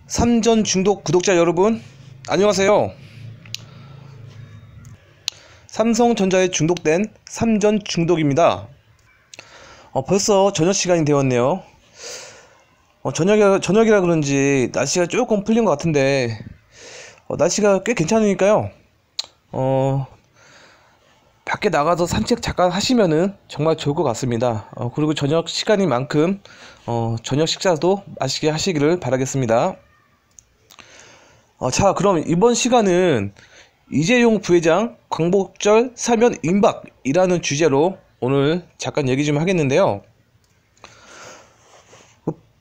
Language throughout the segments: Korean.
삼전 중독 구독자 여러분, 안녕하세요. 삼성전자에 중독된 삼전 중독입니다. 벌써 저녁 시간이 되었네요. 저녁이라 그런지 날씨가 조금 풀린 것 같은데, 날씨가 꽤 괜찮으니까요. 밖에 나가서 산책 잠깐 하시면은 정말 좋을 것 같습니다. 그리고 저녁 시간인 만큼 저녁 식사도 맛있게 하시기를 바라겠습니다. 자, 그럼 이번 시간은 이재용 부회장 광복절 사면 임박이라는 주제로 오늘 잠깐 얘기 좀 하겠는데요.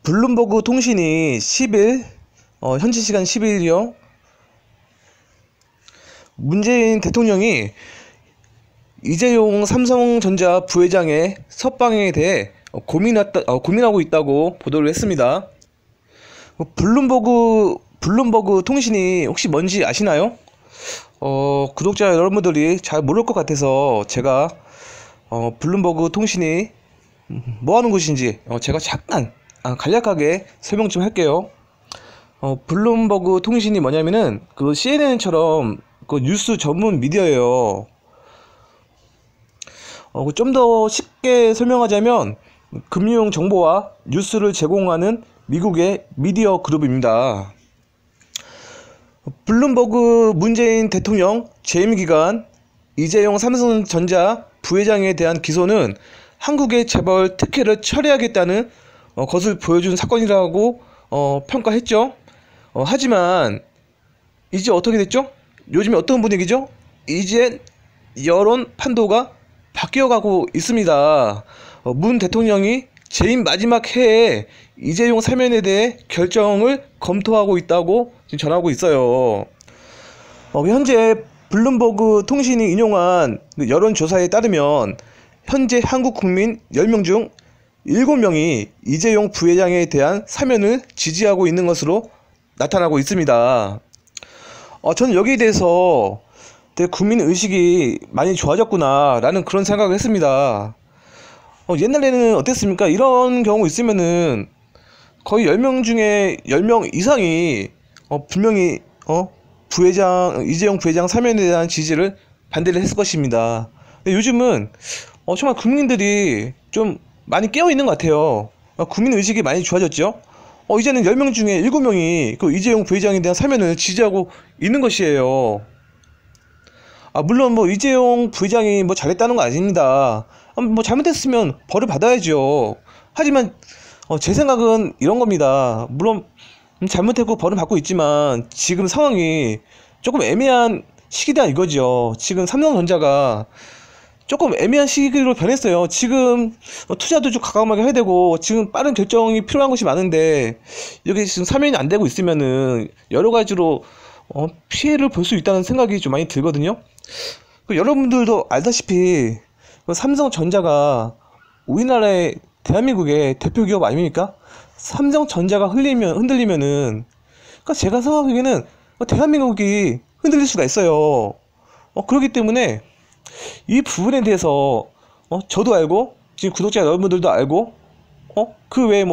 블룸버그 통신이 10일, 현지 시간 10일이요. 문재인 대통령이 이재용 삼성전자 부회장의 석방에 대해 고민하고 있다고 보도를 했습니다. 블룸버그 통신이 혹시 뭔지 아시나요? 구독자 여러분들이 잘 모를 것 같아서 제가 블룸버그 통신이 뭐 하는 곳인지 제가 잠깐 간략하게 설명 좀 할게요. 블룸버그 통신이 뭐냐면은 그 CNN처럼 그 뉴스 전문 미디어예요. 좀 더 쉽게 설명하자면 금융 정보와 뉴스를 제공하는 미국의 미디어 그룹입니다. 블룸버그 문재인 대통령 재임 기간 이재용 삼성전자 부회장에 대한 기소는 한국의 재벌 특혜를 철회하겠다는 것을 보여준 사건이라고 평가했죠. 하지만 이제 어떻게 됐죠? 요즘에 어떤 분위기죠? 이제 여론 판도가 바뀌어가고 있습니다. 문 대통령이 재임 마지막 해에 이재용 사면에 대해 결정을 검토하고 있다고 지금 전하고 있어요. 현재 블룸버그 통신이 인용한 여론조사에 따르면 현재 한국 국민 10명 중 7명이 이재용 부회장에 대한 사면을 지지하고 있는 것으로 나타나고 있습니다. 저는 여기에 대해서 되게 국민의식이 많이 좋아졌구나 라는 그런 생각을 했습니다. 옛날에는 어땠습니까? 이런 경우 있으면은 거의 10명 중에 10명 이상이 분명히 이재용 부회장 사면에 대한 지지를 반대를 했을 것입니다. 근데 요즘은 정말 국민들이 좀 많이 깨어있는 것 같아요. 국민의식이 많이 좋아졌죠. 이제는 10명 중에 7명이 그 이재용 부회장에 대한 사면을 지지하고 있는 것이에요. 물론 뭐 이재용 부회장이 뭐 잘했다는 거 아닙니다. 뭐 잘못했으면 벌을 받아야죠. 하지만 제 생각은 이런 겁니다. 물론 잘못했고 벌을 받고 있지만 지금 상황이 조금 애매한 시기다 이거죠. 지금 삼성전자가 조금 애매한 시기로 변했어요. 지금 투자도 좀 과감하게 해야 되고 지금 빠른 결정이 필요한 것이 많은데 여기 지금 사면이 안 되고 있으면은 여러 가지로 피해를 볼 수 있다는 생각이 좀 많이 들거든요. 여러분들도 알다시피 삼성전자가 우리나라의 대한민국의 대표 기업 아닙니까? 삼성전자가 흔들리면은 그러니까 제가 생각하기에는 대한민국이 흔들릴 수가 있어요. 그렇기 때문에 이 부분에 대해서 저도 알고 지금 구독자 여러분들도 알고 그 외에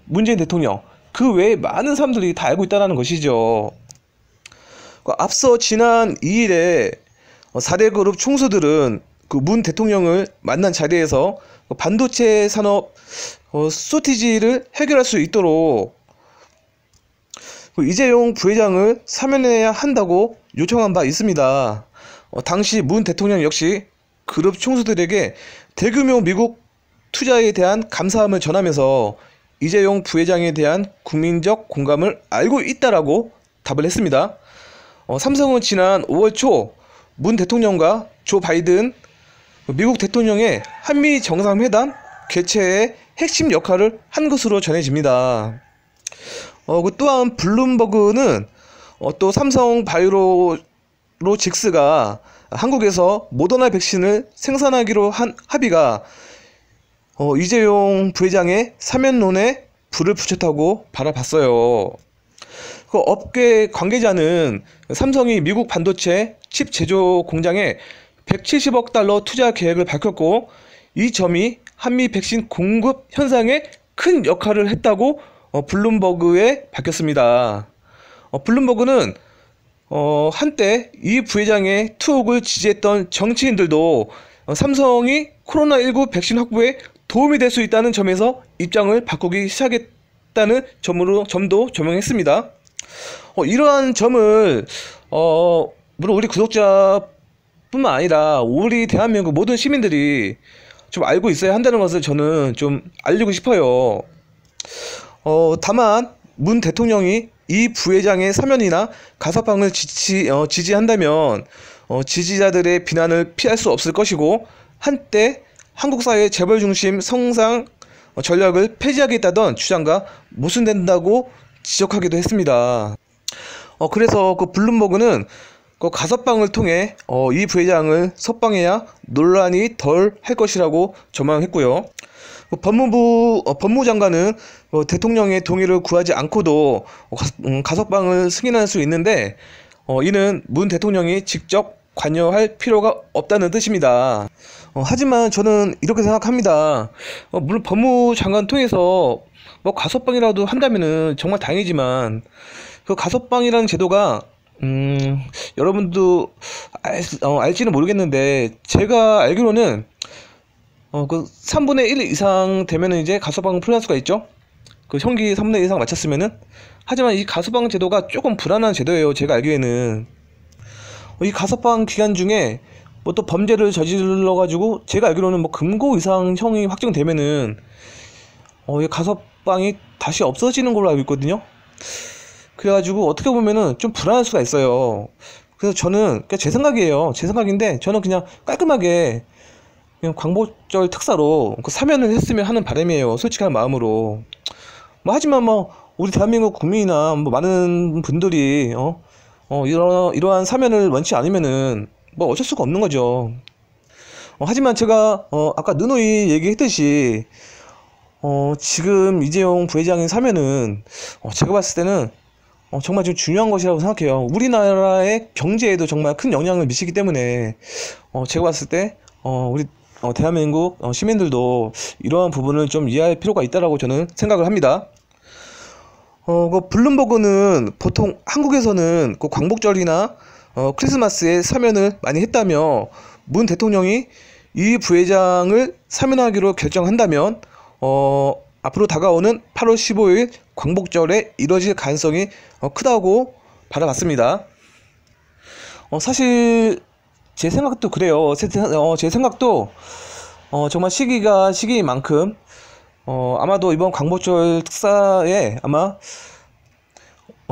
문재인 대통령 그 외에 많은 사람들이 다 알고 있다는 것이죠. 앞서 지난 2일에 4대 그룹 총수들은 그 문 대통령을 만난 자리에서 반도체 산업 쇼티지를 해결할 수 있도록 이재용 부회장을 사면해야 한다고 요청한 바 있습니다. 당시 문 대통령 역시 그룹 총수들에게 대규모 미국 투자에 대한 감사함을 전하면서 이재용 부회장에 대한 국민적 공감을 알고 있다라고 답을 했습니다. 삼성은 지난 5월 초 문 대통령과 조 바이든 미국 대통령의 한미 정상회담 개최에 핵심 역할을 한 것으로 전해집니다. 또한 블룸버그는 또 삼성 바이오로직스가 한국에서 모더나 백신을 생산하기로 한 합의가 이재용 부회장의 사면론에 불을 붙였다고 바라봤어요. 그 업계 관계자는 삼성이 미국 반도체 칩 제조 공장에 170억 달러 투자 계획을 밝혔고 이 점이 한미 백신 공급 현상에 큰 역할을 했다고 블룸버그에 바뀌었습니다. 블룸버그는 한때 이 부회장의 투옥을 지지했던 정치인들도 삼성이 코로나19 백신 확보에 도움이 될 수 있다는 점에서 입장을 바꾸기 시작했다는 점도 조명했습니다. 이러한 점을 물론 우리 구독자뿐만 아니라 우리 대한민국 모든 시민들이 좀 알고 있어야 한다는 것을 저는 좀 알리고 싶어요. 다만 문 대통령이 이 부회장의 사면이나 가석방을 지지한다면 지지자들의 비난을 피할 수 없을 것이고, 한때 한국 사회의 재벌 중심 성장 전략을 폐지하겠다던 주장과 모순된다고 지적하기도 했습니다. 그래서 그 블룸버그는 그 가석방을 통해 이 부회장을 석방해야 논란이 덜 할 것이라고 전망했고요. 법무장관은 대통령의 동의를 구하지 않고도 가석방을 승인할 수 있는데, 이는 문 대통령이 직접 관여할 필요가 없다는 뜻입니다. 하지만 저는 이렇게 생각합니다. 물론 법무장관 통해서 가석방이라도 한다면은 정말 다행이지만, 그 가석방이라는 제도가 여러분도 알지는 모르겠는데, 제가 알기로는 그 3분의 1 이상 되면은 이제 가석방을 풀릴 수가 있죠. 그 형기 3분의 1 이상 마쳤으면은. 하지만 이 가석방 제도가 조금 불안한 제도예요, 제가 알기에는. 이 가석방 기간 중에 뭐 또 범죄를 저질러 가지고, 제가 알기로는 뭐 금고 이상 형이 확정되면은 이 가석방이 다시 없어지는 걸로 알고 있거든요. 그래가지고 어떻게 보면은 좀 불안할 수가 있어요. 그래서 저는 그냥 제 생각이에요. 제 생각인데, 저는 그냥 깔끔하게 그냥 광복절 특사로 그 사면을 했으면 하는 바람이에요, 솔직한 마음으로. 하지만 우리 대한민국 국민이나 많은 분들이 이러한 사면을 원치 않으면은 어쩔 수가 없는 거죠. 하지만 제가 아까 누누이 얘기했듯이 지금 이재용 부회장의 사면은 제가 봤을 때는 정말 좀 중요한 것이라고 생각해요. 우리나라의 경제에도 정말 큰 영향을 미치기 때문에 제가 봤을 때 우리 대한민국 시민들도 이러한 부분을 좀 이해할 필요가 있다라고 저는 생각을 합니다. 그 블룸버그는 보통 한국에서는 그 광복절이나 크리스마스에 사면을 많이 했다며, 문 대통령이 이 부회장을 사면하기로 결정한다면 앞으로 다가오는 8월 15일 광복절에 이뤄질 가능성이 크다고 바라봤습니다. 사실 제 생각도 그래요. 제 생각도 정말 시기가 시기인 만큼 아마도 이번 광복절 특사에 아마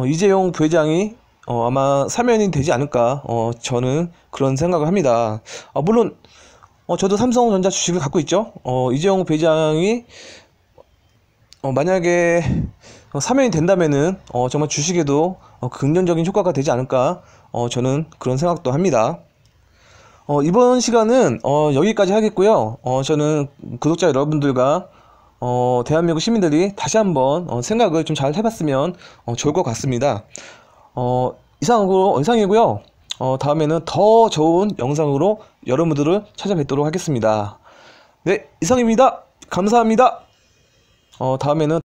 이재용 부회장이 아마 사면이 되지 않을까, 저는 그런 생각을 합니다. 물론 저도 삼성전자 주식을 갖고 있죠. 이재용 부회장이 만약에 사면이 된다면은 정말 주식에도 긍정적인 효과가 되지 않을까, 저는 그런 생각도 합니다. 이번 시간은 여기까지 하겠고요. 저는 구독자 여러분들과 대한민국 시민들이 다시 한번 생각을 좀 잘 해봤으면 좋을 것 같습니다. 이상이고요. 다음에는 더 좋은 영상으로 여러분들을 찾아뵙도록 하겠습니다. 네, 이상입니다. 감사합니다. 다음에는